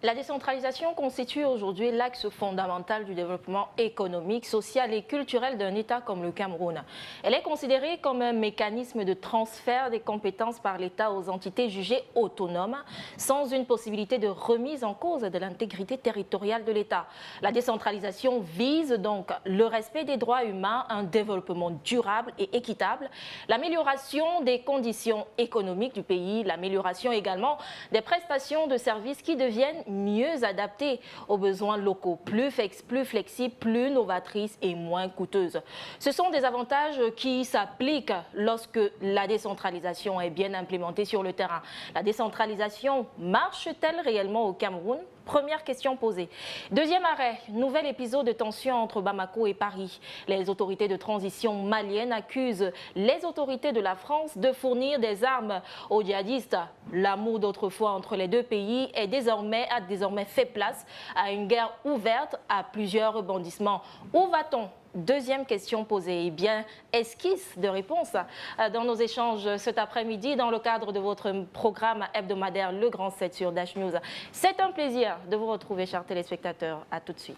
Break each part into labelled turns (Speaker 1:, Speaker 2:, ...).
Speaker 1: La décentralisation constitue aujourd'hui l'axe fondamental du développement économique, social et culturel d'un État comme le Cameroun. Elle est considérée comme un mécanisme de transfert des compétences par l'État aux entités jugées autonomes, sans une possibilité de remise en cause de l'intégrité territoriale de l'État. La décentralisation vise donc le respect des droits humains, un développement durable et équitable, l'amélioration des conditions économiques du pays, l'amélioration également des prestations de services qui deviennent mieux adaptées aux besoins locaux, plus flexibles, plus novatrices et moins coûteuses. Ce sont des avantages qui s'appliquent lorsque la décentralisation est bien implémentée sur le terrain. La décentralisation marche-t-elle réellement au Cameroun ? Première question posée. Deuxième arrêt, nouvel épisode de tension entre Bamako et Paris. Les autorités de transition maliennes accusent les autorités de la France de fournir des armes aux djihadistes. L'amour d'autrefois entre les deux pays a désormais fait place à une guerre ouverte à plusieurs rebondissements. Où va-t-on ? Deuxième question posée, eh bien, esquisse de réponse dans nos échanges cet après-midi dans le cadre de votre programme hebdomadaire Le Grand 7 sur Dash News. C'est un plaisir de vous retrouver, chers téléspectateurs. À tout de suite.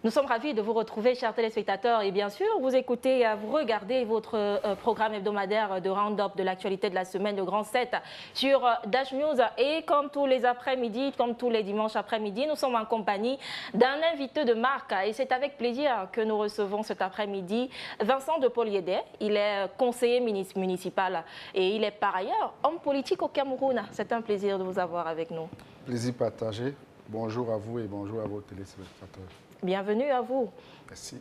Speaker 1: Nous sommes ravis de vous retrouver, chers téléspectateurs, et bien sûr, vous écoutez, vous regardez votre programme hebdomadaire de round-up de l'actualité de la semaine, le Grand 7, sur Dash News. Et comme tous les après-midi, comme tous les dimanches après-midi, nous sommes en compagnie d'un invité de marque. Et c'est avec plaisir que nous recevons cet après-midi Vincent de Poliédé. Il est conseiller municipal et il est par ailleurs homme politique au Cameroun. C'est un plaisir de vous avoir avec nous.
Speaker 2: Plaisir partagé. Bonjour à vous et bonjour à vos téléspectateurs.
Speaker 1: Bienvenue à vous.
Speaker 2: Merci.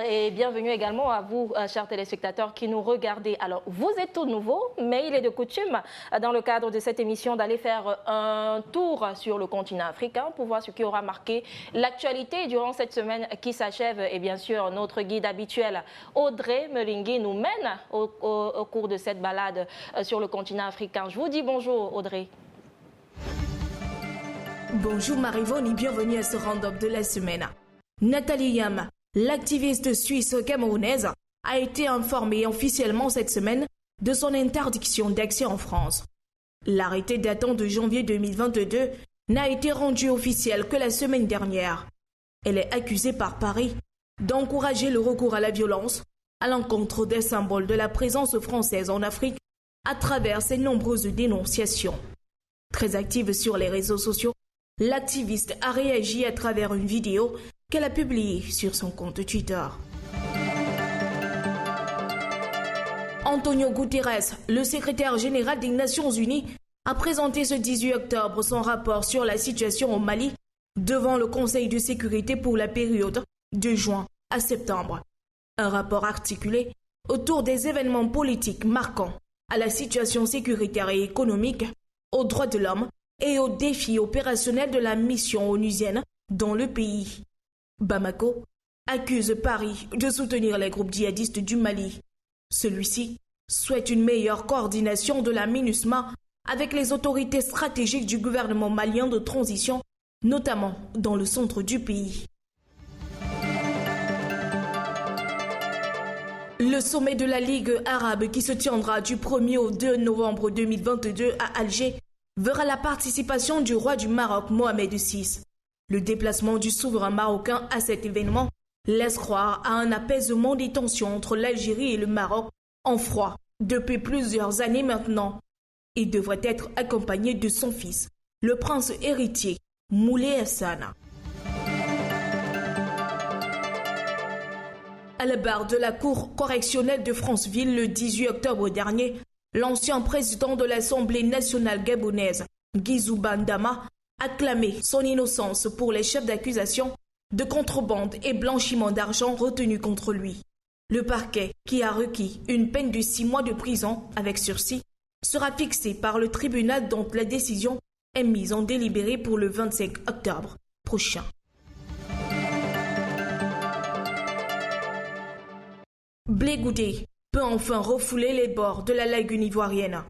Speaker 1: Et bienvenue également à vous, chers téléspectateurs qui nous regardez. Alors, vous êtes tout nouveau, mais il est de coutume, dans le cadre de cette émission, d'aller faire un tour sur le continent africain pour voir ce qui aura marqué l'actualité durant cette semaine qui s'achève. Et bien sûr, notre guide habituel, Audrey Melingui, nous mène au cours de cette balade sur le continent africain. Je vous dis bonjour, Audrey.
Speaker 3: Bonjour Marivonne et bienvenue à ce round-up de la semaine. Nathalie Yam, l'activiste suisse camerounaise, a été informée officiellement cette semaine de son interdiction d'accès en France. L'arrêté datant de janvier 2022 n'a été rendu officiel que la semaine dernière. Elle est accusée par Paris d'encourager le recours à la violence à l'encontre des symboles de la présence française en Afrique à travers ses nombreuses dénonciations. Très active sur les réseaux sociaux, l'activiste a réagi à travers une vidéo qu'elle a publiée sur son compte Twitter. Antonio Guterres, le secrétaire général des Nations Unies, a présenté ce 18 octobre son rapport sur la situation au Mali devant le Conseil de sécurité pour la période de juin à septembre. Un rapport articulé autour des événements politiques marquants à la situation sécuritaire et économique, aux droits de l'homme et aux défis opérationnels de la mission onusienne dans le pays. Bamako accuse Paris de soutenir les groupes djihadistes du Mali. Celui-ci souhaite une meilleure coordination de la MINUSMA avec les autorités stratégiques du gouvernement malien de transition, notamment dans le centre du pays. Le sommet de la Ligue arabe qui se tiendra du 1er au 2 novembre 2022 à Alger verra la participation du roi du Maroc, Mohamed VI. Le déplacement du souverain marocain à cet événement laisse croire à un apaisement des tensions entre l'Algérie et le Maroc en froid depuis plusieurs années maintenant. Il devrait être accompagné de son fils, le prince héritier, Moulay Hassan. À la barre de la Cour correctionnelle de Franceville le 18 octobre dernier, l'ancien président de l'Assemblée nationale gabonaise, Guizou Bandama, a clamé son innocence pour les chefs d'accusation de contrebande et blanchiment d'argent retenus contre lui. Le parquet, qui a requis une peine de 6 mois de prison avec sursis, sera fixé par le tribunal dont la décision est mise en délibéré pour le 25 octobre prochain. Blé Goudé peut enfin refouler les bords de la lagune ivoirienne.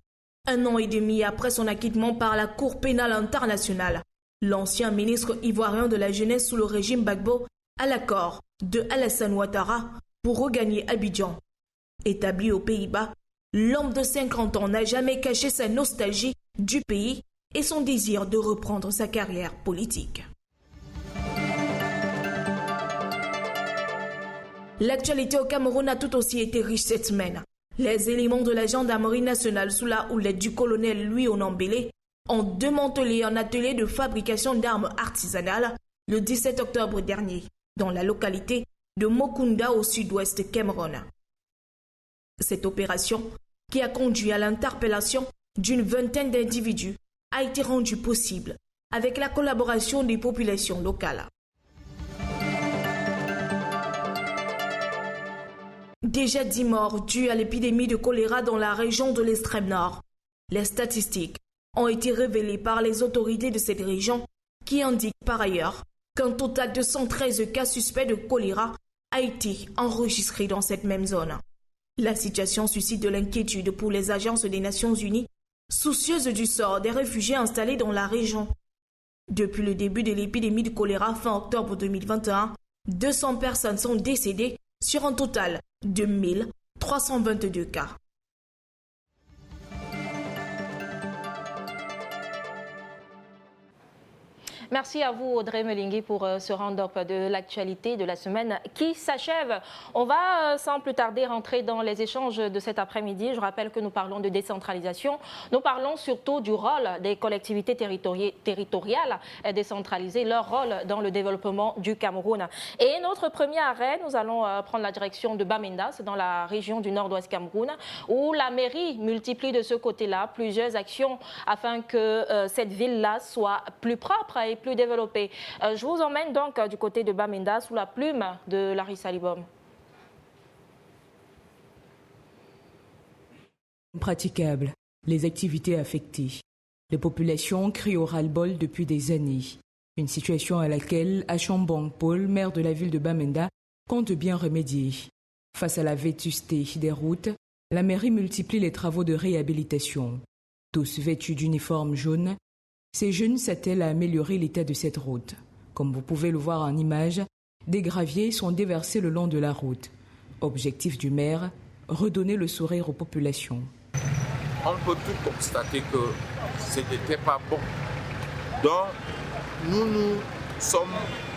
Speaker 3: 1 an et demi après son acquittement par la Cour pénale internationale, l'ancien ministre ivoirien de la jeunesse sous le régime Gbagbo a l'accord de Alassane Ouattara pour regagner Abidjan. Établi aux Pays-Bas, l'homme de 50 ans n'a jamais caché sa nostalgie du pays et son désir de reprendre sa carrière politique. L'actualité au Cameroun a tout aussi été riche cette semaine. Les éléments de la gendarmerie nationale sous la houlette du colonel Louis Onambélé ont démantelé un atelier de fabrication d'armes artisanales le 17 octobre dernier, dans la localité de Mokunda au sud-ouest Cameroun. Cette opération, qui a conduit à l'interpellation d'une vingtaine d'individus, a été rendue possible avec la collaboration des populations locales. Déjà 10 morts dus à l'épidémie de choléra dans la région de l'extrême nord. Les statistiques ont été révélées par les autorités de cette région qui indiquent par ailleurs qu'un total de 113 cas suspects de choléra a été enregistré dans cette même zone. La situation suscite de l'inquiétude pour les agences des Nations Unies, soucieuses du sort des réfugiés installés dans la région. Depuis le début de l'épidémie de choléra fin octobre 2021, 200 personnes sont décédées sur un total de 1322 cas.
Speaker 1: Merci à vous Audrey Melingui pour ce round-up de l'actualité de la semaine qui s'achève. On va sans plus tarder rentrer dans les échanges de cet après-midi. Je rappelle que nous parlons de décentralisation. Nous parlons surtout du rôle des collectivités territoriales décentralisées, leur rôle dans le développement du Cameroun. Et notre premier arrêt, nous allons prendre la direction de Bamenda, c'est dans la région du nord-ouest Cameroun, où la mairie multiplie de ce côté-là plusieurs actions afin que cette ville-là soit plus propre et plus développée. Je vous emmène donc du côté de Bamenda sous la plume de Larissa Libom.
Speaker 4: Praticable, les activités affectées. Les populations crient au ras-le-bol depuis des années. Une situation à laquelle Achambong Paul, maire de la ville de Bamenda, compte bien remédier. Face à la vétusté des routes, la mairie multiplie les travaux de réhabilitation. Tous vêtus d'uniformes jaunes, ces jeunes s'attellent à améliorer l'état de cette route. Comme vous pouvez le voir en image, des graviers sont déversés le long de la route. Objectif du maire, redonner le sourire aux populations.
Speaker 5: On peut tout constater que ce n'était pas bon. Donc, nous sommes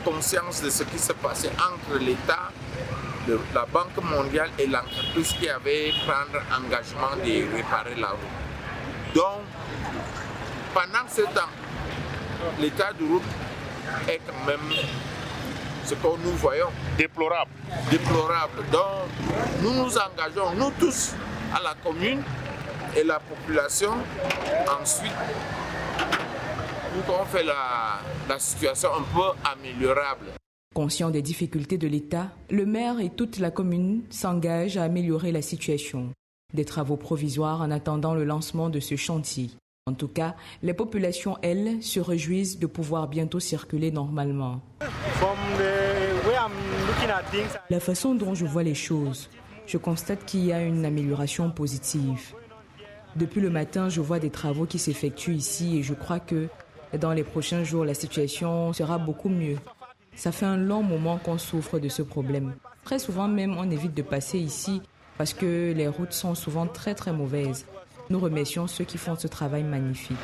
Speaker 5: conscients de ce qui se passait entre l'État, la Banque mondiale et l'entreprise qui avait pris l'engagement de réparer la route. Donc, pendant ce temps, l'état de route est quand même ce que nous voyons déplorable. Donc, nous nous engageons, nous tous, à la commune et la population. Ensuite, nous avons fait la situation un peu améliorable.
Speaker 4: Conscient des difficultés de l'État, le maire et toute la commune s'engagent à améliorer la situation. Des travaux provisoires en attendant le lancement de ce chantier. En tout cas, les populations, elles, se réjouissent de pouvoir bientôt circuler normalement. La façon dont je vois les choses, je constate qu'il y a une amélioration positive. Depuis le matin, je vois des travaux qui s'effectuent ici et je crois que dans les prochains jours, la situation sera beaucoup mieux. Ça fait un long moment qu'on souffre de ce problème. Très souvent même, on évite de passer ici parce que les routes sont souvent très très mauvaises. Nous remercions ceux qui font ce travail magnifique.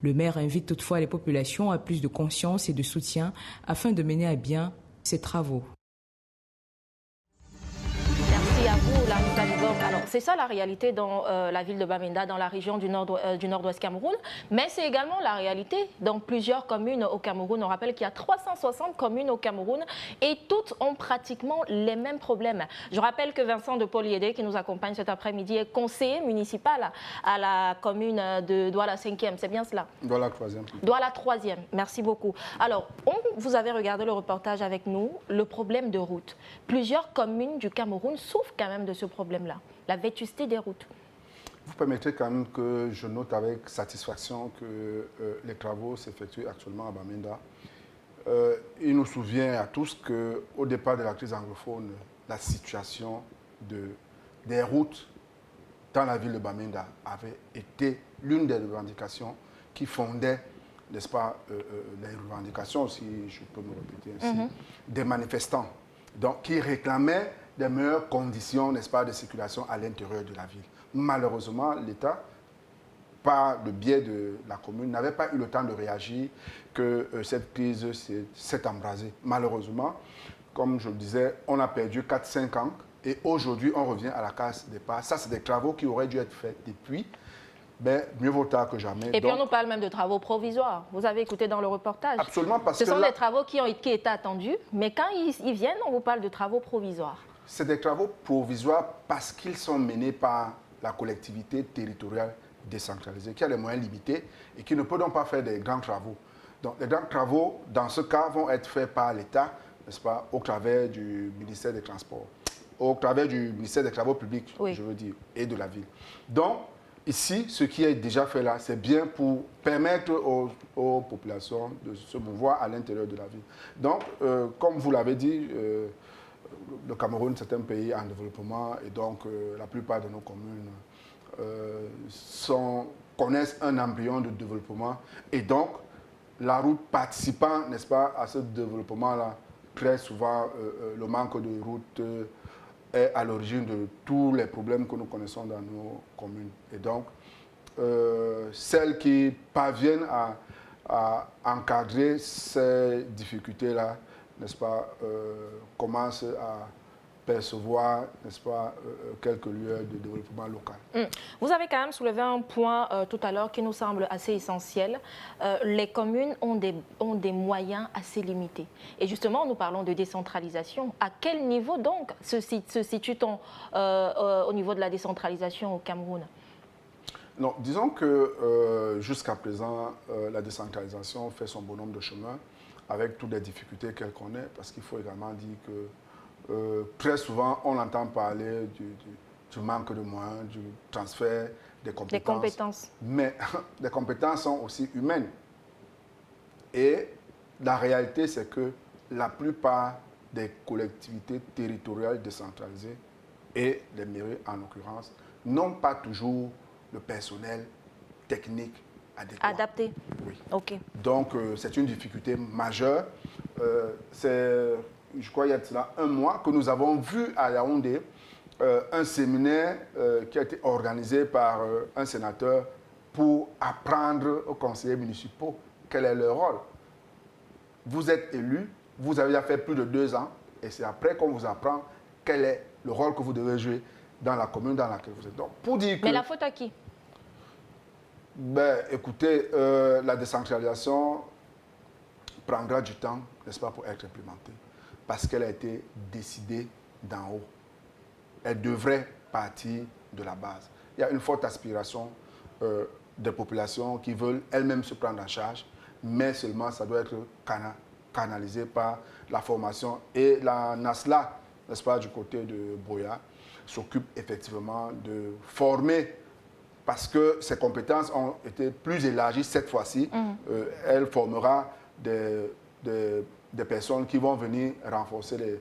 Speaker 4: Le maire invite toutefois les populations à plus de conscience et de soutien afin de mener à bien ces travaux.
Speaker 1: Merci à vous, Larissa Libom. Alors, c'est ça la réalité dans la ville de Bamenda, dans la région du nord-ouest Cameroun, mais c'est également la réalité dans plusieurs communes au Cameroun. On rappelle qu'il y a 360 communes au Cameroun et toutes ont pratiquement les mêmes problèmes. Je rappelle que Vincent de Poliédé, qui nous accompagne cet après-midi, est conseiller municipal à la commune de Douala 5e. C'est bien cela?
Speaker 2: Douala 3e.
Speaker 1: Douala 3e. Merci beaucoup. Alors, vous avez regardé le reportage avec nous, le problème de route. Plusieurs communes du Cameroun souffrent quand même de ce problème-là, la vétusté des routes.
Speaker 2: Vous permettrez quand même que je note avec satisfaction que les travaux s'effectuent actuellement à Bamenda. Il nous souvient à tous qu'au départ de la crise anglophone, la situation des routes dans la ville de Bamenda avait été l'une des revendications qui fondait, n'est-ce pas, les revendications, si je peux me répéter ainsi, des manifestants, donc qui réclamaient des meilleures conditions, n'est-ce pas, de circulation à l'intérieur de la ville. Malheureusement, l'État, par le biais de la commune, n'avait pas eu le temps de réagir, que cette crise s'est embrasée. Malheureusement, comme je le disais, on a perdu 4-5 ans et aujourd'hui, on revient à la case départ. Ça, c'est des travaux qui auraient dû être faits depuis, mais mieux vaut tard que jamais.
Speaker 1: Et puis on nous parle même de travaux provisoires. Vous avez écouté dans le reportage.
Speaker 2: Absolument, parce que
Speaker 1: ce sont des travaux qui étaient attendus, mais quand ils viennent, on vous parle de travaux provisoires.
Speaker 2: C'est des travaux provisoires parce qu'ils sont menés par la collectivité territoriale décentralisée, qui a les moyens limités et qui ne peut donc pas faire des grands travaux. Donc les grands travaux, dans ce cas, vont être faits par l'État, n'est-ce pas, au travers du ministère des Transports, au travers du ministère des Travaux publics, je veux dire, et de la ville. Donc, ici, ce qui est déjà fait là, c'est bien pour permettre aux populations de se mouvoir à l'intérieur de la ville. Donc, comme vous l'avez dit, le Cameroun, c'est un pays en développement et donc la plupart de nos communes connaissent un embryon de développement et donc la route participant, n'est-ce pas, à ce développement-là, très souvent le manque de route est à l'origine de tous les problèmes que nous connaissons dans nos communes. Et donc, celles qui parviennent à encadrer ces difficultés-là, n'est-ce pas, commencent à percevoir, n'est-ce pas, quelques lueurs de développement local.
Speaker 1: Vous avez quand même soulevé un point tout à l'heure qui nous semble assez essentiel. Les communes ont des moyens assez limités. Et justement, nous parlons de décentralisation. À quel niveau donc se situe-t-on au niveau de la décentralisation au Cameroun?
Speaker 2: Non, disons que jusqu'à présent, la décentralisation fait son bonhomme de chemin avec toutes les difficultés qu'elle connaît, parce qu'il faut également dire que très souvent, on entend parler du manque de moyens, du transfert des compétences.
Speaker 1: Des compétences.
Speaker 2: Mais les compétences sont aussi humaines. Et la réalité, c'est que la plupart des collectivités territoriales décentralisées, et les mairies en l'occurrence, n'ont pas toujours le personnel technique adéquat.
Speaker 1: Adapté.
Speaker 2: Oui.
Speaker 1: OK.
Speaker 2: Donc, c'est une difficulté majeure. Je crois qu'il y a de cela un mois que nous avons vu à Yaoundé un séminaire qui a été organisé par un sénateur pour apprendre aux conseillers municipaux quel est leur rôle. Vous êtes élu, vous avez déjà fait plus de 2 ans, et c'est après qu'on vous apprend quel est le rôle que vous devez jouer dans la commune dans laquelle vous êtes. Donc, pour dire que,
Speaker 1: mais la faute à qui?
Speaker 2: Ben, écoutez, la décentralisation prendra du temps, n'est-ce pas, pour être implémentée, parce qu'elle a été décidée d'en haut. Elle devrait partir de la base. Il y a une forte aspiration des populations qui veulent elles-mêmes se prendre en charge, mais seulement ça doit être canalisé par la formation. Et la NASLA, n'est-ce pas, du côté de Boya, s'occupe effectivement de former, parce que ses compétences ont été plus élargies cette fois-ci. Elle formera des personnes qui vont venir renforcer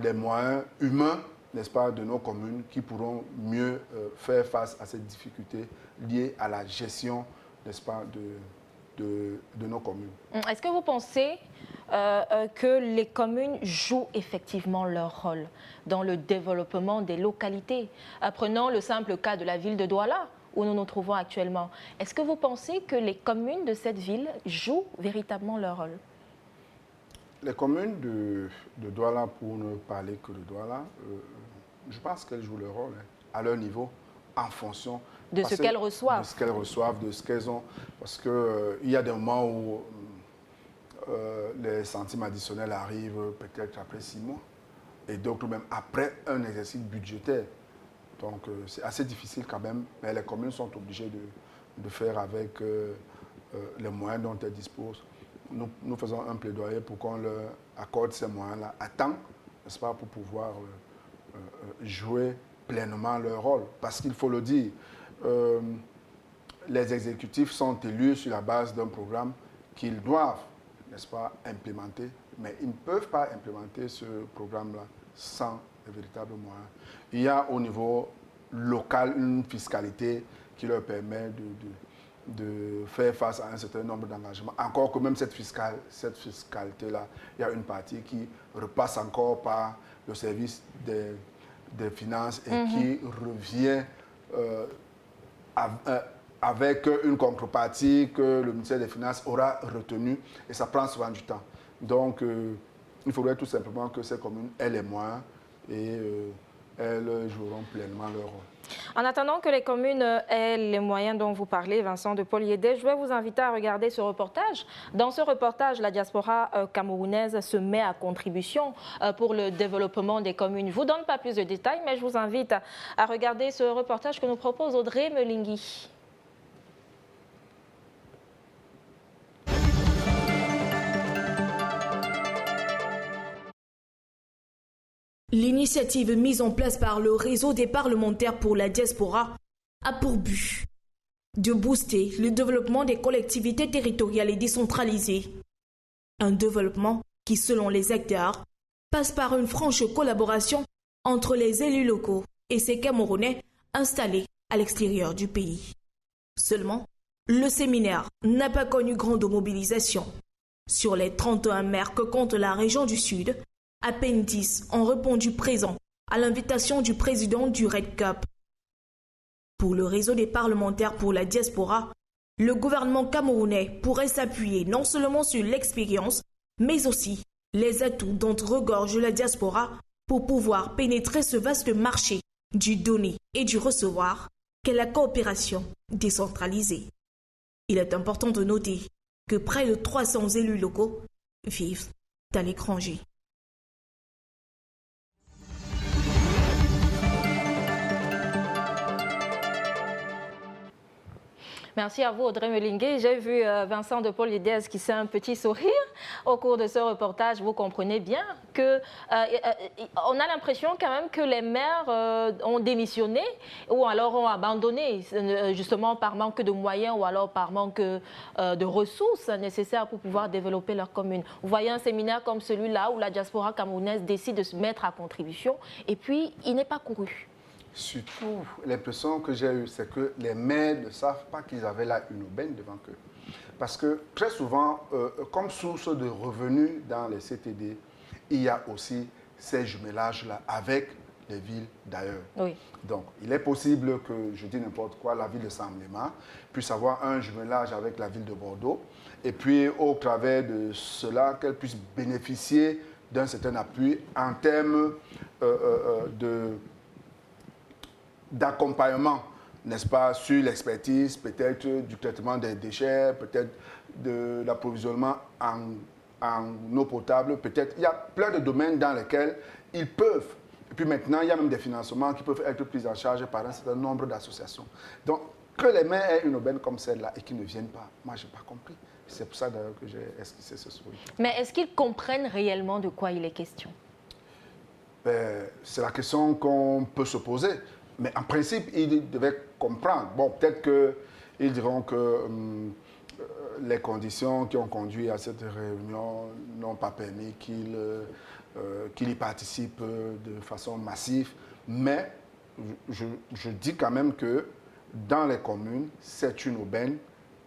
Speaker 2: les moyens humains, n'est-ce pas, de nos communes, qui pourront mieux faire face à ces difficultés liées à la gestion, n'est-ce pas, de nos communes.
Speaker 1: Est-ce que vous pensez que les communes jouent effectivement leur rôle dans le développement des localités? Prenons le simple cas de la ville de Douala, où nous nous trouvons actuellement. Est-ce que vous pensez que les communes de cette ville jouent véritablement leur rôle?
Speaker 2: Les communes de Douala, pour ne parler que de Douala, je pense qu'elles jouent leur rôle à leur niveau, en fonction
Speaker 1: de ce qu'elles reçoivent.
Speaker 2: De ce qu'elles reçoivent, de ce qu'elles ont. Parce qu'il y a des moments où les centimes additionnels arrivent peut-être après 6 mois, et d'autres même après un exercice budgétaire. Donc c'est assez difficile quand même, mais les communes sont obligées de faire avec les moyens dont elles disposent. Nous faisons un plaidoyer pour qu'on leur accorde ces moyens-là à temps, n'est-ce pas, pour pouvoir jouer pleinement leur rôle. Parce qu'il faut le dire, les exécutifs sont élus sur la base d'un programme qu'ils doivent, n'est-ce pas, implémenter, mais ils ne peuvent pas implémenter ce programme-là sans de véritables moyens. Il y a au niveau local une fiscalité qui leur permet de faire face à un certain nombre d'engagements. Encore que même cette fiscalité-là, il y a une partie qui repasse encore par le service des finances et qui revient avec une contrepartie que le ministère des Finances aura retenue et ça prend souvent du temps. Donc, il faudrait tout simplement que ces communes aient les moyens et elles joueront pleinement leur rôle.
Speaker 1: En attendant que les communes aient les moyens dont vous parlez, Vincent de Paul Yédé, je vais vous inviter à regarder ce reportage. Dans ce reportage, la diaspora camerounaise se met à contribution pour le développement des communes. Je ne vous donne pas plus de détails, mais je vous invite à regarder ce reportage que nous propose Audrey Melingui.
Speaker 3: L'initiative mise en place par le réseau des parlementaires pour la diaspora a pour but de booster le développement des collectivités territoriales et décentralisées. Un développement qui, selon les acteurs, passe par une franche collaboration entre les élus locaux et ces Camerounais installés à l'extérieur du pays. Seulement, le séminaire n'a pas connu grande mobilisation. Sur les 31 maires que compte la région du Sud, à peine 10 ont répondu présents à l'invitation du président du Red Cup. Pour le réseau des parlementaires pour la diaspora, le gouvernement camerounais pourrait s'appuyer non seulement sur l'expérience, mais aussi les atouts dont regorge la diaspora pour pouvoir pénétrer ce vaste marché du donner et du recevoir qu'est la coopération décentralisée. Il est important de noter que près de 300 élus locaux vivent à l'étranger.
Speaker 1: Merci à vous, Audrey Melingui. J'ai vu Vincent de Paul Yédé qui fait un petit sourire au cours de ce reportage. Vous comprenez bien que on a l'impression quand même que les maires ont démissionné ou alors ont abandonné, justement par manque de moyens ou alors par manque de ressources nécessaires pour pouvoir développer leur commune. Vous voyez un séminaire comme celui-là où la diaspora camerounaise décide de se mettre à contribution et puis il n'est pas couru.
Speaker 2: Surtout, l'impression que j'ai eue, c'est que les maires ne savent pas qu'ils avaient là une aubaine devant eux. Parce que très souvent, comme source de revenus dans les CTD, il y a aussi ces jumelages-là avec les villes d'ailleurs.
Speaker 1: Oui.
Speaker 2: Donc, il est possible que, je dis n'importe quoi, la ville de Saint-Léma puisse avoir un jumelage avec la ville de Bordeaux, et puis au travers de cela, qu'elle puisse bénéficier d'un certain appui en termes d'accompagnement, n'est-ce pas, sur l'expertise, peut-être du traitement des déchets, peut-être de l'approvisionnement en eau potable, peut-être. Il y a plein de domaines dans lesquels ils peuvent. Et puis maintenant, il y a même des financements qui peuvent être pris en charge par un certain nombre d'associations. Donc, que les maires aient une aubaine comme celle-là et qu'ils ne viennent pas, moi, je n'ai pas compris. C'est pour ça d'ailleurs que j'ai esquissé ce sourire.
Speaker 1: Mais est-ce qu'ils comprennent réellement de quoi il est question?
Speaker 2: C'est la question qu'on peut se poser. Mais en principe, ils devaient comprendre. Bon, peut-être qu'ils diront que les conditions qui ont conduit à cette réunion n'ont pas permis qu'ils y participent de façon massive. Mais je dis quand même que dans les communes, c'est une aubaine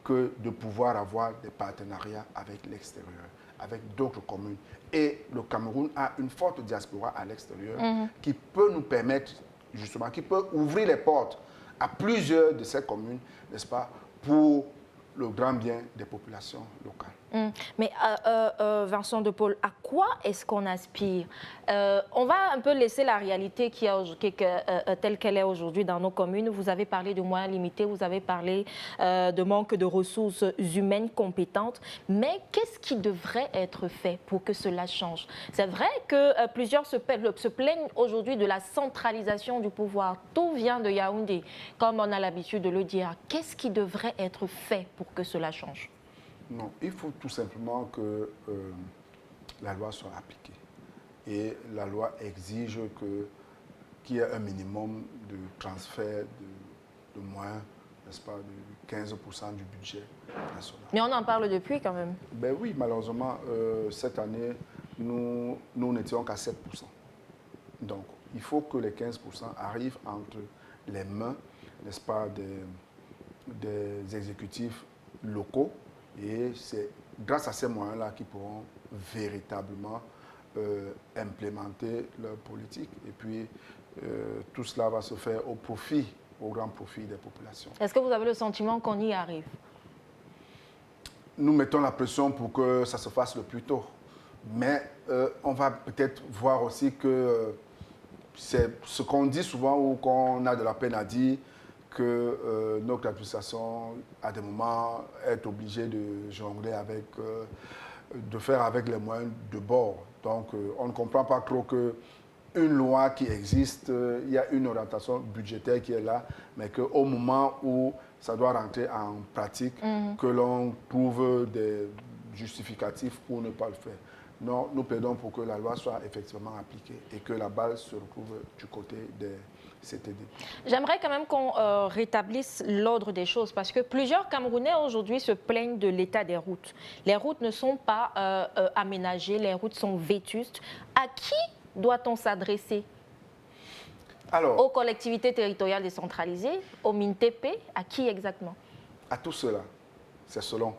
Speaker 2: que de pouvoir avoir des partenariats avec l'extérieur, avec d'autres communes. Et le Cameroun a une forte diaspora à l'extérieur qui peut nous permettre, justement, qui peut ouvrir les portes à plusieurs de ces communes, n'est-ce pas, pour le grand bien des populations locales.
Speaker 1: Mais Vincent de Paul, à quoi est-ce qu'on aspire? On va un peu laisser la réalité telle qu'elle est aujourd'hui dans nos communes. Vous avez parlé de moyens limités, vous avez parlé de manque de ressources humaines compétentes. Mais qu'est-ce qui devrait être fait pour que cela change? C'est vrai que plusieurs se plaignent aujourd'hui de la centralisation du pouvoir. Tout vient de Yaoundé, comme on a l'habitude de le dire. Qu'est-ce qui devrait être fait pour que cela change?
Speaker 2: Non, il faut tout simplement que la loi soit appliquée. Et la loi exige qu'il y ait un minimum de transfert de moins, n'est-ce pas, de 15% du budget national.
Speaker 1: Mais on en parle depuis quand même.
Speaker 2: Ben oui, malheureusement, cette année, nous n'étions qu'à 7%. Donc, il faut que les 15% arrivent entre les mains, n'est-ce pas, des exécutifs locaux. Et c'est grâce à ces moyens-là qu'ils pourront véritablement implémenter leur politique. Et puis, tout cela va se faire au grand profit des populations.
Speaker 1: Est-ce que vous avez le sentiment qu'on y arrive?
Speaker 2: Nous mettons la pression pour que ça se fasse le plus tôt. Mais on va peut-être voir aussi que c'est ce qu'on dit souvent ou qu'on a de la peine à dire, que notre administration, à des moments, est obligée de jongler avec, de faire avec les moyens de bord. Donc, on ne comprend pas trop que une loi qui existe, il y a une orientation budgétaire qui est là, mais qu'au moment où ça doit rentrer en pratique, que l'on trouve des justificatifs pour ne pas le faire. Non, nous plaidons pour que la loi soit effectivement appliquée et que la balle se retrouve du côté des CTD.
Speaker 1: J'aimerais quand même qu'on rétablisse l'ordre des choses parce que plusieurs Camerounais aujourd'hui se plaignent de l'état des routes. Les routes ne sont pas aménagées, les routes sont vétustes. À qui doit-on s'adresser?
Speaker 2: Alors,
Speaker 1: aux collectivités territoriales décentralisées, au MINTP, à qui exactement?
Speaker 2: À tout cela, c'est selon.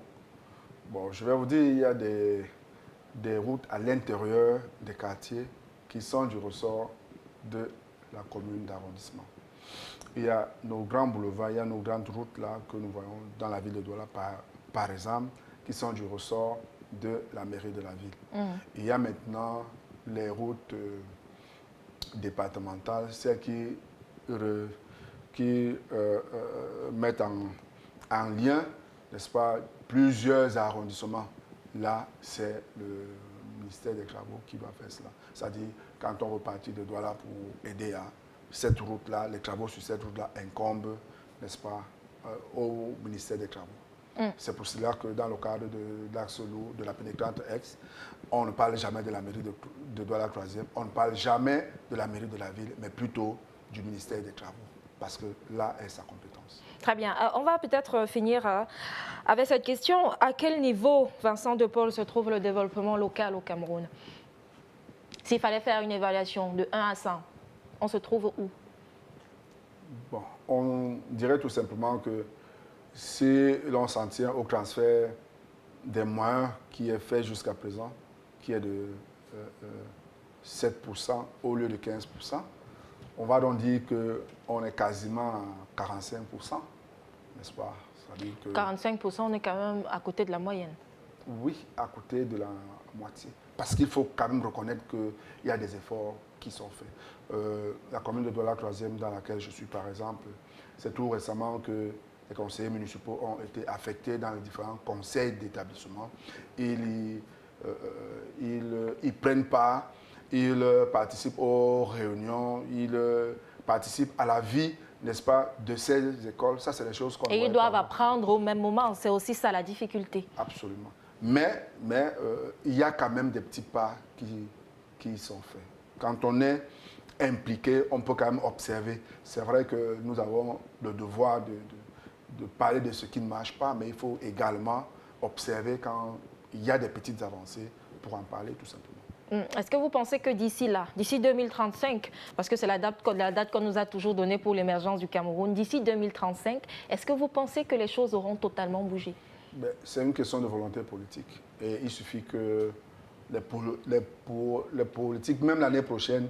Speaker 2: Bon, je vais vous dire, il y a des routes à l'intérieur des quartiers qui sont du ressort de la commune d'arrondissement. Il y a nos grands boulevards, il y a nos grandes routes là que nous voyons dans la ville de Douala, par exemple, qui sont du ressort de la mairie de la ville. Il y a maintenant les routes départementales, celles qui mettent en lien, n'est-ce pas, plusieurs arrondissements. Là, c'est le ministère des Travaux qui va faire cela. C'est-à-dire, quand on repartit de Douala pour aider à cette route-là, les travaux sur cette route-là incombent, n'est-ce pas, au ministère des Travaux. C'est pour cela que dans le cadre de l'axe lourd, de la pénétrante ex, on ne parle jamais de la mairie de Douala 3e, on ne parle jamais de la mairie de la ville, mais plutôt du ministère des Travaux, parce que là est sa compétence.
Speaker 1: Très bien. On va peut-être finir avec cette question. À quel niveau, Vincent De Paul, se trouve le développement local au Cameroun? S'il fallait faire une évaluation de 1 à 100, on se trouve où?
Speaker 2: Bon, on dirait tout simplement que si l'on s'en tient au transfert des moyens qui est fait jusqu'à présent, qui est de 7% au lieu de 15%, on va donc dire qu'on est quasiment à 45%, n'est-ce pas? C'est-à-dire que
Speaker 1: 45%, on est quand même à côté de la moyenne.
Speaker 2: Oui, à côté de la moitié. Parce qu'il faut quand même reconnaître qu'il y a des efforts qui sont faits. La commune de Douala 3e, dans laquelle je suis par exemple, c'est tout récemment que les conseillers municipaux ont été affectés dans les différents conseils d'établissement. Ils prennent part, ils participent aux réunions, ils participent à la vie, n'est-ce pas, de ces écoles. Ça, c'est des choses qu'on...
Speaker 1: Et ils doivent apprendre au même moment. C'est aussi ça la difficulté.
Speaker 2: Absolument. Mais il y a quand même des petits pas qui sont faits. Quand on est impliqué, on peut quand même observer. C'est vrai que nous avons le devoir de parler de ce qui ne marche pas, mais il faut également observer quand il y a des petites avancées pour en parler tout simplement.
Speaker 1: Est-ce que vous pensez que d'ici là, d'ici 2035, parce que c'est la date qu'on nous a toujours donnée pour l'émergence du Cameroun, d'ici 2035, est-ce que vous pensez que les choses auront totalement bougé?
Speaker 2: C'est une question de volonté politique. Et il suffit que les politiques, même l'année prochaine,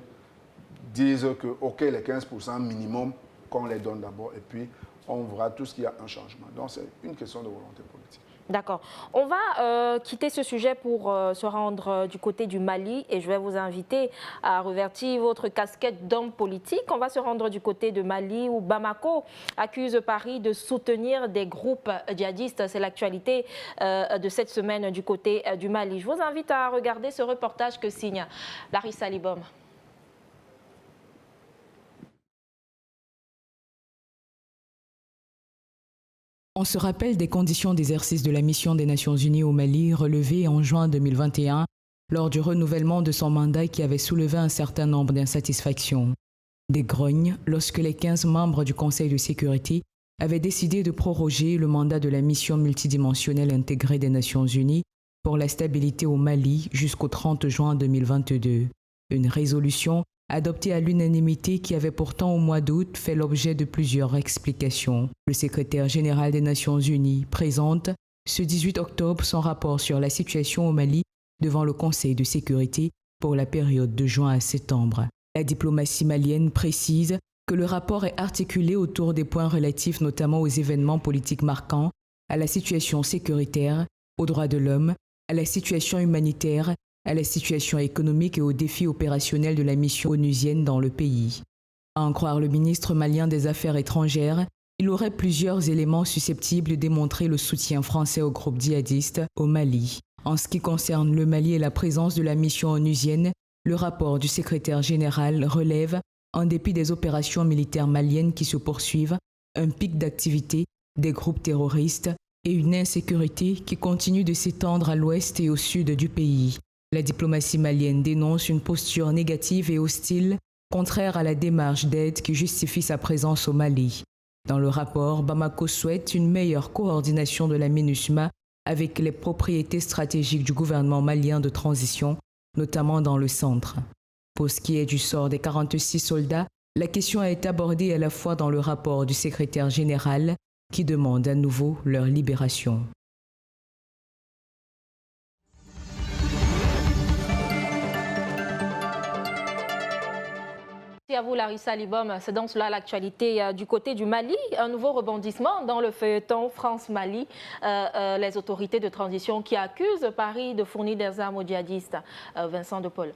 Speaker 2: disent que, OK, les 15% minimum, qu'on les donne d'abord, et puis on verra tout ce qu'il y a un changement. Donc, c'est une question de volonté politique.
Speaker 1: D'accord. On va quitter ce sujet pour se rendre du côté du Mali et je vais vous inviter à revêtir votre casquette d'homme politique. On va se rendre du côté de Mali où Bamako accuse Paris de soutenir des groupes djihadistes. C'est l'actualité de cette semaine du côté du Mali. Je vous invite à regarder ce reportage que signe Larissa Libom.
Speaker 4: On se rappelle des conditions d'exercice de la mission des Nations Unies au Mali relevées en juin 2021 lors du renouvellement de son mandat qui avait soulevé un certain nombre d'insatisfactions. Des grognes lorsque les 15 membres du Conseil de sécurité avait décidé de proroger le mandat de la mission multidimensionnelle intégrée des Nations Unies pour la stabilité au Mali jusqu'au 30 juin 2022. Une résolution adoptée à l'unanimité qui avait pourtant au mois d'août fait l'objet de plusieurs explications. Le secrétaire général des Nations Unies présente ce 18 octobre son rapport sur la situation au Mali devant le Conseil de sécurité pour la période de juin à septembre. La diplomatie malienne précise que le rapport est articulé autour des points relatifs notamment aux événements politiques marquants, à la situation sécuritaire, aux droits de l'homme, à la situation humanitaire, à la situation économique et aux défis opérationnels de la mission onusienne dans le pays. À en croire le ministre malien des Affaires étrangères, il aurait plusieurs éléments susceptibles de démontrer le soutien français au groupe djihadiste au Mali. En ce qui concerne le Mali et la présence de la mission onusienne, le rapport du secrétaire général relève, en dépit des opérations militaires maliennes qui se poursuivent, un pic d'activité des groupes terroristes et une insécurité qui continue de s'étendre à l'ouest et au sud du pays. La diplomatie malienne dénonce une posture négative et hostile, contraire à la démarche d'aide qui justifie sa présence au Mali. Dans le rapport, Bamako souhaite une meilleure coordination de la MINUSMA avec les propriétés stratégiques du gouvernement malien de transition, notamment dans le centre. Pour ce qui est du sort des 46 soldats, la question a été abordée à la fois dans le rapport du secrétaire général qui demande à nouveau leur libération.
Speaker 1: Merci à vous, Larissa Libom. C'est donc cela l'actualité du côté du Mali. Un nouveau rebondissement dans le feuilleton France-Mali. Les autorités de transition qui accusent Paris de fournir des armes aux djihadistes. Vincent De Paul.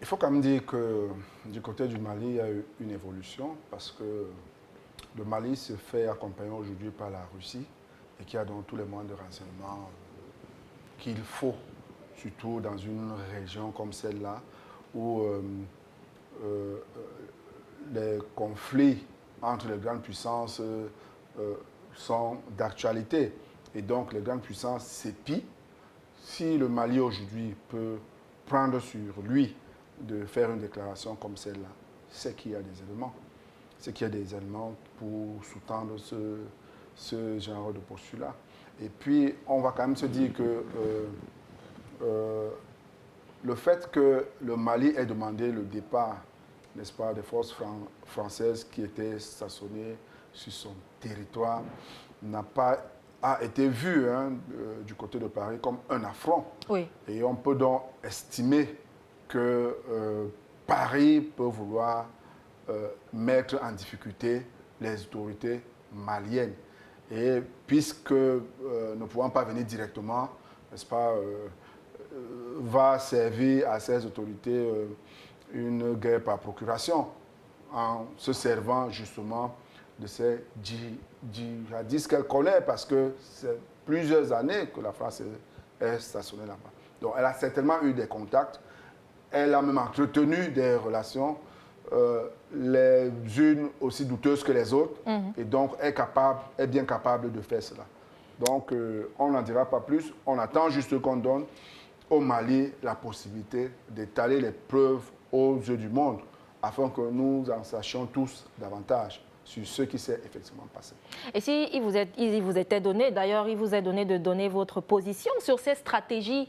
Speaker 2: Il faut quand même dire que du côté du Mali, il y a eu une évolution parce que le Mali se fait accompagner aujourd'hui par la Russie et qui a donc tous les moyens de renseignement qu'il faut, surtout dans une région comme celle-là où les conflits entre les grandes puissances sont d'actualité. Et donc les grandes puissances s'épient. Si le Mali aujourd'hui peut prendre sur lui de faire une déclaration comme celle-là, c'est qu'il y a des éléments. C'est qu'il y a des éléments pour sous-tendre ce genre de postulat. Et puis, on va quand même se dire que le fait que le Mali ait demandé le départ, n'est-ce pas, des forces françaises qui étaient stationnées sur son territoire n'a pas été vu du côté de Paris comme un affront.
Speaker 1: Oui.
Speaker 2: Et on peut donc estimer que Paris peut vouloir mettre en difficulté les autorités maliennes. Et puisque ne pouvant pas venir directement, n'est-ce pas, va servir à ces autorités une guerre par procuration, en se servant justement de ces djihadistes qu'elle connaît, parce que c'est plusieurs années que la France est stationnée là-bas. Donc elle a certainement eu des contacts, elle a même entretenu des relations, les unes aussi douteuses que les autres, et donc est bien capable de faire cela. Donc on n'en dira pas plus, on attend juste qu'on donne au Mali la possibilité d'étaler les preuves aux yeux du monde, afin que nous en sachions tous davantage sur ce qui s'est effectivement passé.
Speaker 1: Et si il vous était donné, d'ailleurs, il vous est donné de donner votre position sur cette stratégie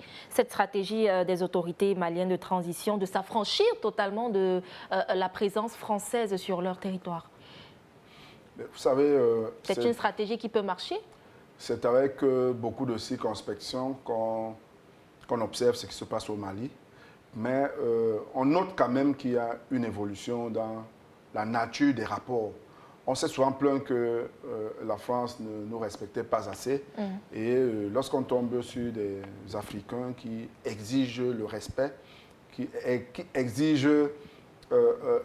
Speaker 1: des autorités maliennes de transition, de s'affranchir totalement de la présence française sur leur territoire.
Speaker 2: Mais vous savez...
Speaker 1: c'est une stratégie qui peut marcher?
Speaker 2: C'est avec beaucoup de circonspection qu'on observe ce qui se passe au Mali. Mais on note quand même qu'il y a une évolution dans la nature des rapports. On s'est souvent plaint que la France ne nous respectait pas assez. Et lorsqu'on tombe sur des Africains qui exigent le respect, qui exigent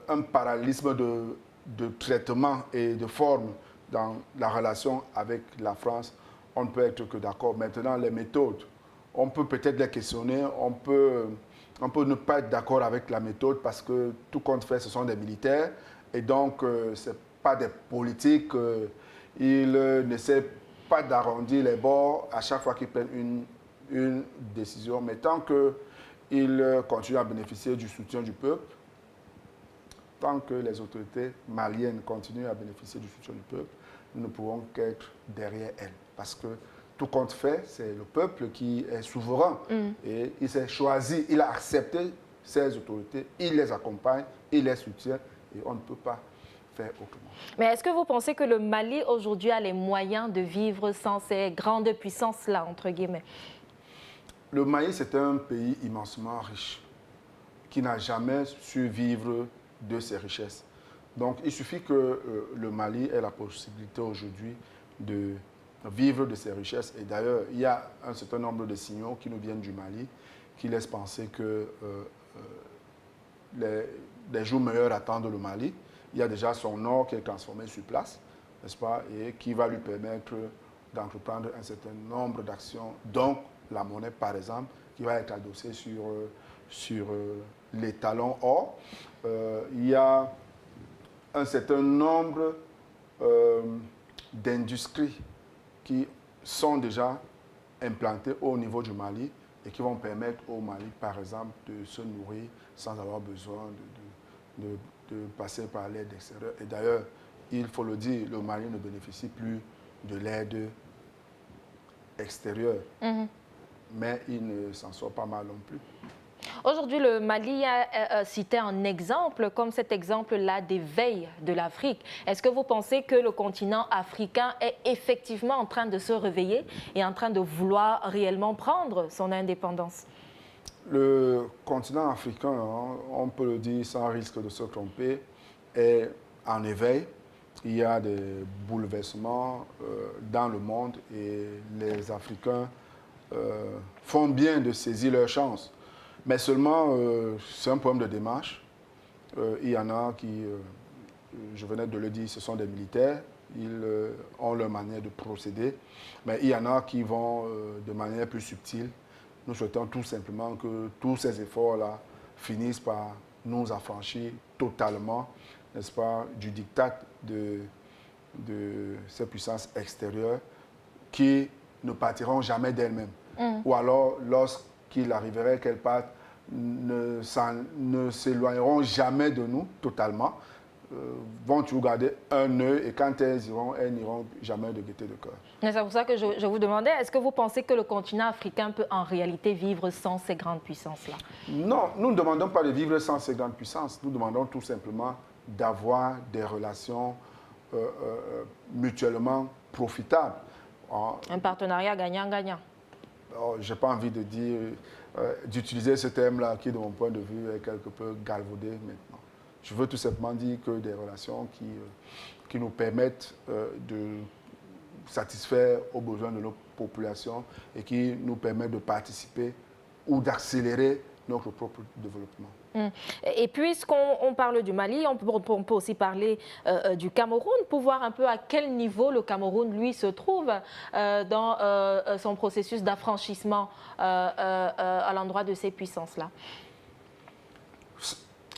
Speaker 2: un parallélisme de traitement et de forme dans la relation avec la France, on ne peut être que d'accord. Maintenant, les méthodes, on peut peut-être les questionner, on peut ne pas être d'accord avec la méthode parce que tout compte fait, ce sont des militaires. Et donc, ce n'est pas des politiques. Ils n'essaient pas d'arrondir les bords à chaque fois qu'ils prennent une décision. Mais tant qu'ils continuent à bénéficier du soutien du peuple, tant que les autorités maliennes continuent à bénéficier du soutien du peuple, nous ne pouvons qu'être derrière elle. Parce que tout compte fait, c'est le peuple qui est souverain. Et il s'est choisi, il a accepté ses autorités, il les accompagne, il les soutient, et on ne peut pas faire autrement.
Speaker 1: Mais est-ce que vous pensez que le Mali aujourd'hui a les moyens de vivre sans ces grandes puissances-là, entre guillemets?
Speaker 2: Le Mali, c'est un pays immensement riche, qui n'a jamais su vivre de ses richesses. Donc, il suffit que le Mali ait la possibilité aujourd'hui de vivre de ses richesses. Et d'ailleurs, il y a un certain nombre de signaux qui nous viennent du Mali qui laissent penser que les jours meilleurs attendent le Mali. Il y a déjà son or qui est transformé sur place, n'est-ce pas, et qui va lui permettre d'entreprendre un certain nombre d'actions, donc la monnaie, par exemple, qui va être adossée sur les talons or. Il y a un certain nombre d'industries qui sont déjà implantées au niveau du Mali et qui vont permettre au Mali, par exemple, de se nourrir sans avoir besoin de passer par l'aide extérieure. Et d'ailleurs, il faut le dire, le Mali ne bénéficie plus de l'aide extérieure, mais il ne s'en sort pas mal non plus.
Speaker 1: Aujourd'hui, le Mali a cité un exemple, comme cet exemple-là d'éveil de l'Afrique. Est-ce que vous pensez que le continent africain est effectivement en train de se réveiller et en train de vouloir réellement prendre son indépendance?
Speaker 2: Le continent africain, hein, on peut le dire sans risque de se tromper, est en éveil. Il y a des bouleversements dans le monde et les Africains font bien de saisir leur chance. Mais seulement, c'est un problème de démarche. Il y en a qui, je venais de le dire, ce sont des militaires. Ils ont leur manière de procéder. Mais il y en a qui vont de manière plus subtile. Nous souhaitons tout simplement que tous ces efforts-là finissent par nous affranchir totalement, n'est-ce pas, du diktat de ces puissances extérieures qui ne partiront jamais d'elles-mêmes. Ou alors, lorsqu'il arriverait qu'elles partent, ne s'éloigneront jamais de nous totalement, vont toujours garder un œil et quand elles n'iront jamais de gaieté de cœur.
Speaker 1: C'est pour ça que je vous demandais, est-ce que vous pensez que le continent africain peut en réalité vivre sans ces grandes puissances-là?
Speaker 2: Non, nous ne demandons pas de vivre sans ces grandes puissances. Nous demandons tout simplement d'avoir des relations mutuellement profitables.
Speaker 1: Un partenariat gagnant-gagnant.
Speaker 2: Je n'ai pas envie de dire, d'utiliser ce terme-là qui, de mon point de vue, est quelque peu galvaudé maintenant. Je veux tout simplement dire que des relations qui nous permettent de satisfaire aux besoins de nos populations et qui nous permettent de participer ou d'accélérer notre propre développement.
Speaker 1: Et puisqu'on parle du Mali, on peut aussi parler du Cameroun pour voir un peu à quel niveau le Cameroun, lui, se trouve dans son processus d'affranchissement à l'endroit de ces puissances-là.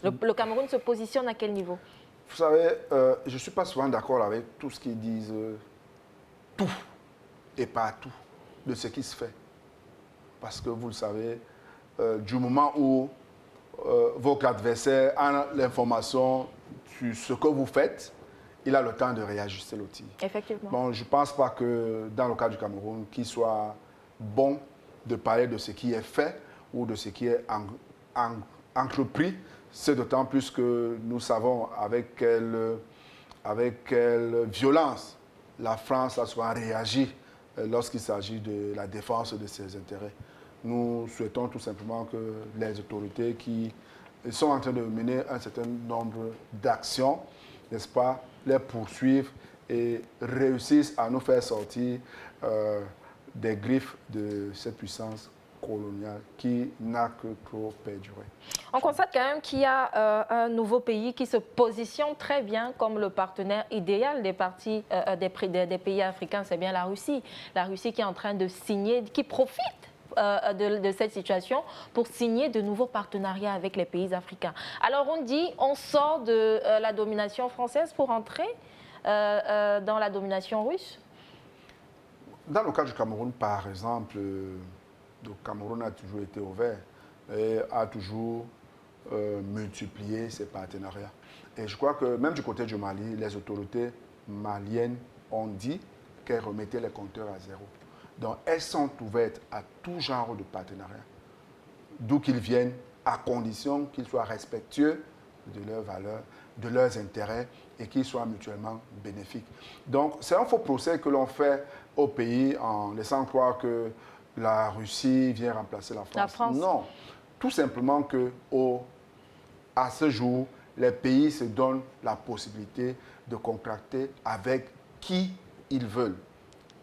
Speaker 1: Le Cameroun se positionne à quel niveau?
Speaker 2: Vous savez, je ne suis pas souvent d'accord avec tout ce qu'ils disent, tout et partout, de ce qui se fait. Parce que vous le savez, du moment où votre adversaire a l'information sur ce que vous faites, il a le temps de réajuster le tir.
Speaker 1: Effectivement.
Speaker 2: Bon, je ne pense pas que dans le cas du Cameroun, qu'il soit bon de parler de ce qui est fait ou de ce qui est entrepris. C'est d'autant plus que nous savons avec quelle violence la France a souvent réagi lorsqu'il s'agit de la défense de ses intérêts. Nous souhaitons tout simplement que les autorités qui sont en train de mener un certain nombre d'actions, n'est-ce pas, les poursuivent et réussissent à nous faire sortir des griffes de cette puissance coloniale qui n'a que trop perduré.
Speaker 1: On constate quand même qu'il y a un nouveau pays qui se positionne très bien comme le partenaire idéal des pays africains, c'est bien la Russie. La Russie qui est en train de signer, qui profite de cette situation pour signer de nouveaux partenariats avec les pays africains. Alors on dit, on sort de la domination française pour entrer dans la domination russe?
Speaker 2: Dans le cas du Cameroun, par exemple, le Cameroun a toujours été ouvert et a toujours multiplié ses partenariats. Et je crois que même du côté du Mali, les autorités maliennes ont dit qu'elles remettaient les compteurs à zéro. Donc, elles sont ouvertes à tout genre de partenariat, d'où qu'ils viennent, à condition qu'ils soient respectueux de leurs valeurs, de leurs intérêts et qu'ils soient mutuellement bénéfiques. Donc, c'est un faux procès que l'on fait au pays en laissant croire que la Russie vient remplacer la France.
Speaker 1: La France.
Speaker 2: Non, tout simplement qu'à ce jour, les pays se donnent la possibilité de contracter avec qui ils veulent,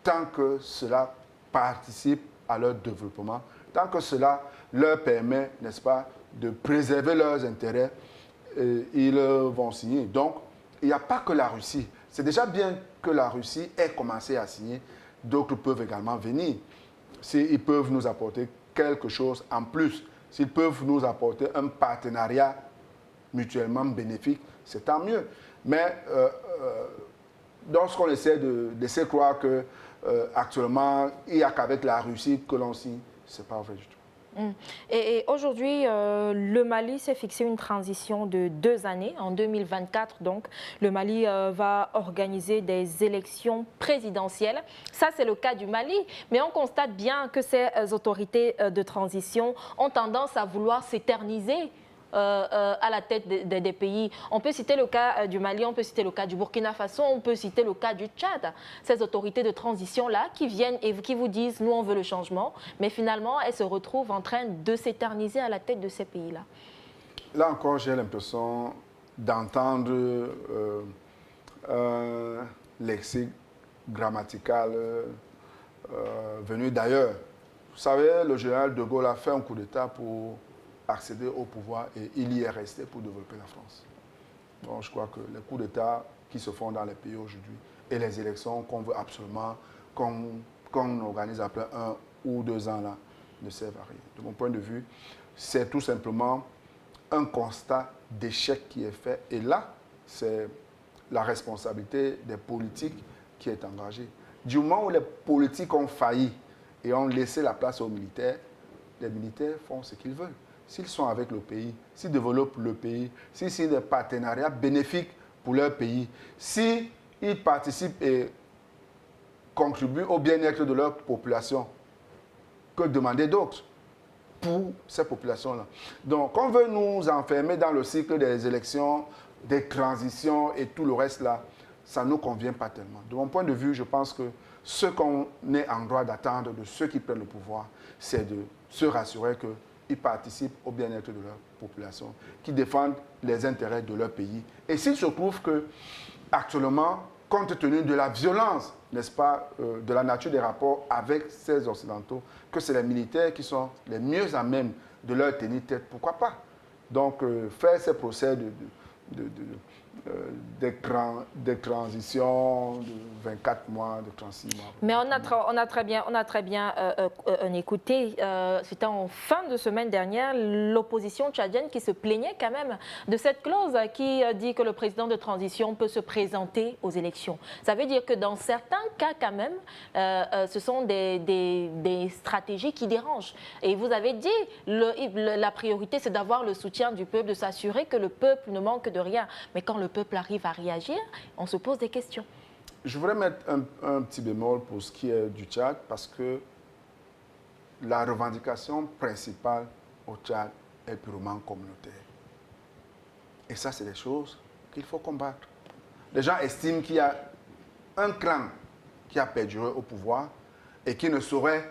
Speaker 2: tant que cela participe à leur développement, tant que cela leur permet, n'est-ce pas, de préserver leurs intérêts, ils vont signer. Donc, il n'y a pas que la Russie. C'est déjà bien que la Russie ait commencé à signer. D'autres peuvent également venir. S'ils peuvent nous apporter quelque chose en plus, s'ils peuvent nous apporter un partenariat mutuellement bénéfique, c'est tant mieux. Mais lorsqu'on essaie de laisser croire que actuellement, il n'y a qu'avec la Russie que l'on signe, ce n'est pas vrai du tout.
Speaker 1: Et aujourd'hui, le Mali s'est fixé une transition de 2 années. En 2024, donc, le Mali va organiser des élections présidentielles. Ça, c'est le cas du Mali. Mais on constate bien que ces autorités de transition ont tendance à vouloir s'éterniser à la tête des pays. On peut citer le cas du Mali, on peut citer le cas du Burkina Faso, on peut citer le cas du Tchad. Ces autorités de transition-là qui viennent et qui vous disent « nous, on veut le changement », mais finalement, elles se retrouvent en train de s'éterniser à la tête de ces pays-là.
Speaker 2: Là encore, j'ai l'impression d'entendre un lexique grammatical venu d'ailleurs. Vous savez, le général de Gaulle a fait un coup d'État pour accéder au pouvoir et il y est resté pour développer la France. Donc je crois que les coups d'État qui se font dans les pays aujourd'hui et les élections qu'on veut absolument qu'on organise après 1 ou 2 ans là, ne servent à rien. De mon point de vue, c'est tout simplement un constat d'échec qui est fait et là, c'est la responsabilité des politiques qui est engagée. Du moment où les politiques ont failli et ont laissé la place aux militaires, les militaires font ce qu'ils veulent. S'ils sont avec le pays, s'ils développent le pays, s'ils signent des partenariats bénéfiques pour leur pays, s'ils participent et contribuent au bien-être de leur population, que demander d'autre pour ces populations-là? Donc, on veut nous enfermer dans le cycle des élections, des transitions et tout le reste là, ça ne nous convient pas tellement. De mon point de vue, je pense que ce qu'on est en droit d'attendre de ceux qui prennent le pouvoir, c'est de se rassurer qu'ils participent au bien-être de leur population, qu'ils défendent les intérêts de leur pays. Et s'il se trouve que, actuellement, compte tenu de la violence, n'est-ce pas, de la nature des rapports avec ces Occidentaux, que c'est les militaires qui sont les mieux à même de leur tenir tête, pourquoi pas? Donc, faire ces procès de transition de 24 mois, de 36 mois.
Speaker 1: Mais on a très bien écouté, c'était en fin de semaine dernière, l'opposition tchadienne qui se plaignait quand même de cette clause qui dit que le président de transition peut se présenter aux élections. Ça veut dire que dans certains cas quand même, ce sont des stratégies qui dérangent. Et vous avez dit, la priorité c'est d'avoir le soutien du peuple, de s'assurer que le peuple ne manque de rien. Mais quand le peuple arrive à réagir, on se pose des questions.
Speaker 2: Je voudrais mettre un petit bémol pour ce qui est du Tchad, parce que la revendication principale au Tchad est purement communautaire. Et ça, c'est des choses qu'il faut combattre. Les gens estiment qu'il y a un clan qui a perduré au pouvoir et qui ne saurait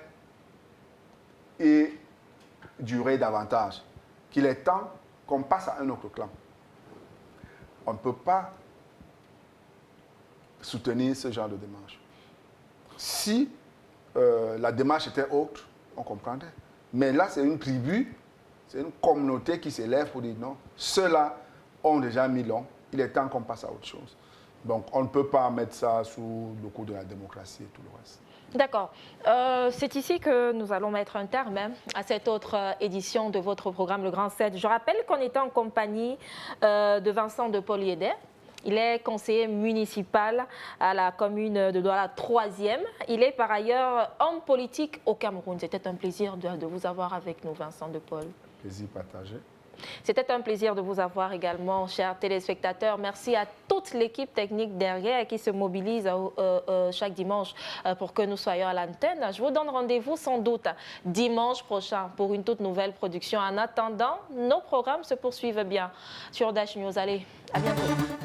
Speaker 2: y durer davantage. Qu'il est temps qu'on passe à un autre clan. On ne peut pas soutenir ce genre de démarche. Si la démarche était autre, on comprendrait. Mais là, c'est une tribu, c'est une communauté qui s'élève pour dire non, ceux-là ont déjà mis long, il est temps qu'on passe à autre chose. Donc, on ne peut pas mettre ça sous le coup de la démocratie et tout le reste.
Speaker 1: D'accord. C'est ici que nous allons mettre un terme à cette autre édition de votre programme Le Grand 7. Je rappelle qu'on était en compagnie de Vincent de Paul Yéder. Il est conseiller municipal à la commune de Douala 3e. Il est par ailleurs homme politique au Cameroun. C'était un plaisir de vous avoir avec nous, Vincent de Paul.
Speaker 2: Plaisir partagé.
Speaker 1: C'était un plaisir de vous avoir également, chers téléspectateurs. Merci à toute l'équipe technique derrière qui se mobilise chaque dimanche pour que nous soyons à l'antenne. Je vous donne rendez-vous sans doute dimanche prochain pour une toute nouvelle production. En attendant, nos programmes se poursuivent bien sur Dash News. Allez, à bientôt.